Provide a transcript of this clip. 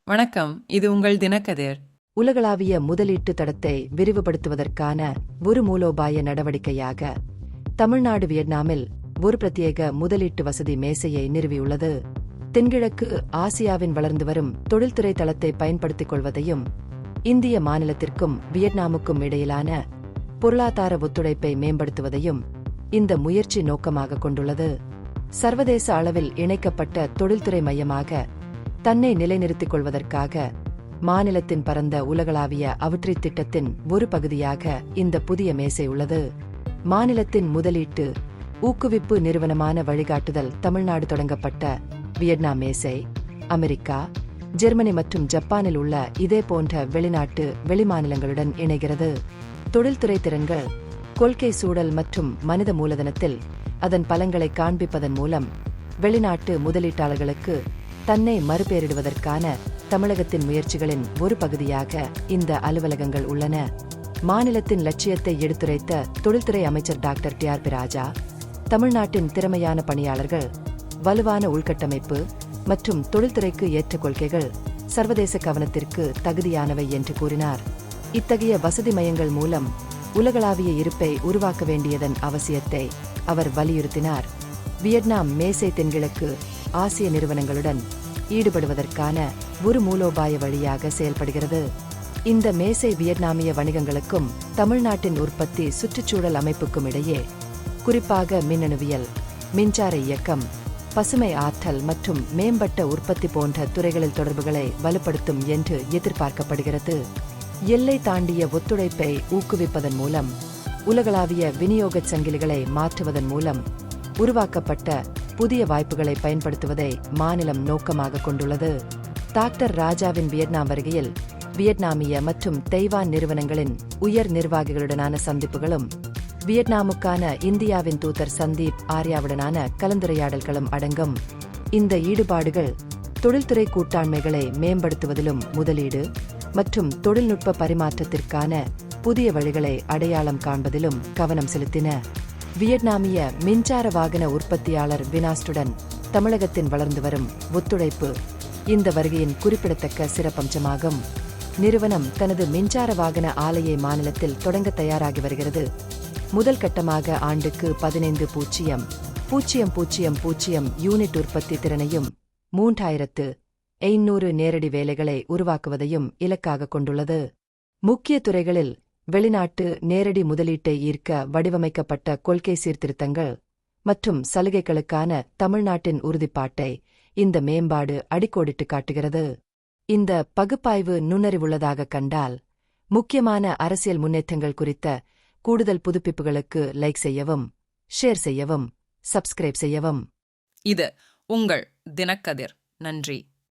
வணக்கம், இது உங்கள் தினக்கதிர். உலகளாவிய முதலீட்டு தடத்தை விரிவுபடுத்துவதற்கான ஒரு மூலோபாய நடவடிக்கையாக தமிழ்நாடு வியட்நாமில் ஒரு பிரத்யேக முதலீட்டு வசதி மேசையை நிறுவியுள்ளது. தென்கிழக்கு ஆசியாவின் வளர்ந்து வரும் தொழில்துறை தளத்தை பயன்படுத்திக் கொள்வதையும் இந்திய மாநிலத்திற்கும் வியட்நாமுக்கும் இடையிலான பொருளாதார ஒத்துழைப்பை மேம்படுத்துவதையும் இந்த முயற்சி நோக்கமாக கொண்டுள்ளது. சர்வதேச அளவில் இணைக்கப்பட்ட தொழில்துறை மையமாக தன்னை நிலைநிறுத்திக் கொள்வதற்காக மாநிலத்தின் பரந்த உலகளாவிய அவுட்ரீச் திட்டத்தின் ஒரு பகுதியாக இந்த புதிய மேசை உள்ளது. மாநிலத்தின் முதலீட்டு ஊக்குவிப்பு நிறுவனமான வழிகாட்டுதல் தமிழ்நாடு தொடங்கப்பட்ட வியட்நாம் மேசை அமெரிக்கா, ஜெர்மனி மற்றும் ஜப்பானில் உள்ள இதே போன்ற வெளிநாட்டு வெளிமாநிலங்களுடன் இணைகிறது. தொழில்துறை திறன்கள், கொள்கை சூழல் மற்றும் மனித மூலதனத்தில் அதன் பலங்களை காண்பிப்பதன் மூலம் வெளிநாட்டு முதலீட்டாளர்களுக்கு தன்னை மறுபெயரிடுவதற்கான தமிழகத்தின் முயற்சிகளின் ஒரு பகுதியாக இந்த அலுவலகங்கள் உள்ளன. மாநிலத்தின் லட்சியத்தை எடுத்துரைத்த தொழில்துறை அமைச்சர் டாக்டர் டி.ஆர்.பி. ராஜா, தமிழ்நாட்டின் திறமையான பணியாளர்கள், வலுவான உள்கட்டமைப்பு மற்றும் தொழில்துறைக்கு ஏற்ற கொள்கைகள் சர்வதேச கவனத்திற்கு தகுதியானவை என்று கூறினார். இத்தகைய வசதி மையங்கள் மூலம் உலகளாவிய இருப்பை உருவாக்க வேண்டியதன் அவசியத்தை அவர் வலியுறுத்தினார். வியட்நாம் மேசை தென்கிழக்கு ஆசிய நிறுவனங்களுடன் ஈடுபடுவதற்கான ஒரு மூலோபாய வழியாக செயல்படுகிறது. இந்த மேசை வியட்நாமிய வணிகங்களுக்கும் தமிழ்நாட்டின் உற்பத்தி சுற்றுச்சூழல் அமைப்புக்கும் இடையே குறிப்பாக மின்னணுவியல், மின்சார இயக்கம், பசுமை ஆற்றல் மற்றும் மேம்பட்ட உற்பத்தி போன்ற துறைகளில் தொடர்புகளை வலுப்படுத்தும் என்று எதிர்பார்க்கப்படுகிறது. எல்லை தாண்டிய ஒத்துழைப்பை ஊக்குவிப்பதன் மூலம் உலகளாவிய விநியோகச் சங்கிலிகளை மாற்றுவதன் மூலம் உருவாக்கப்பட்ட புதிய வாய்ப்புகளை பயன்படுத்துவதை மாநிலம் நோக்கமாக கொண்டுள்ளது. டாக்டர் ராஜாவின் வியட்நாம் வருகையில் வியட்நாமிய மற்றும் தைவான் நிறுவனங்களின் உயர் நிர்வாகிகளுடனான சந்திப்புகளும் வியட்நாமுக்கான இந்தியாவின் தூதர் சந்தீப் ஆர்யாவுடனான கலந்துரையாடல்களும் அடங்கும். இந்த ஈடுபாடுகள் தொழில்துறை கூட்டாண்மைகளை மேம்படுத்துவதிலும் முதலீடு மற்றும் தொழில்நுட்ப பரிமாற்றத்திற்கான புதிய வழிகளை அடையாளம் காண்பதிலும் கவனம் செலுத்தின. வியட்நாமிய மின்சார வாகன உற்பத்தியாளர் வினாஸ்டுடன் தமிழகத்தின் வளர்ந்து வரும் ஒத்துழைப்பு இந்த வருகையின் குறிப்பிடத்தக்க சிறப்பம்சமாகும். நிறுவனம் தனது மின்சார வாகன ஆலையை மாநிலத்தில் தொடங்க தயாராகி வருகிறது. முதல் கட்டமாக ஆண்டுக்கு 15,000 யூனிட் உற்பத்தி திறனையும் 3,500 நேரடி வேலைகளை உருவாக்குவதையும் இலக்காக கொண்டுள்ளது. முக்கிய துறைகளில் வெளிநாட்டு நேரடி முதலீட்டை ஈர்க்க வடிவமைக்கப்பட்ட கொள்கை சீர்திருத்தங்கள் மற்றும் சலுகைகளுக்கான தமிழ்நாட்டின் உறுதிப்பாட்டை இந்த மேம்பாடு அடிக்கோடிட்டு காட்டுகிறது. இந்த பகுப்பாய்வு நுண்ணறிவுள்ளதாக கண்டால் முக்கியமான அரசியல் முன்னேற்றங்கள் குறித்த கூடுதல் புதுப்பிப்புகளுக்கு லைக் செய்யவும், ஷேர் செய்யவும், சப்ஸ்கிரைப் செய்யவும். இது உங்கள் தினக்கதிர். நன்றி.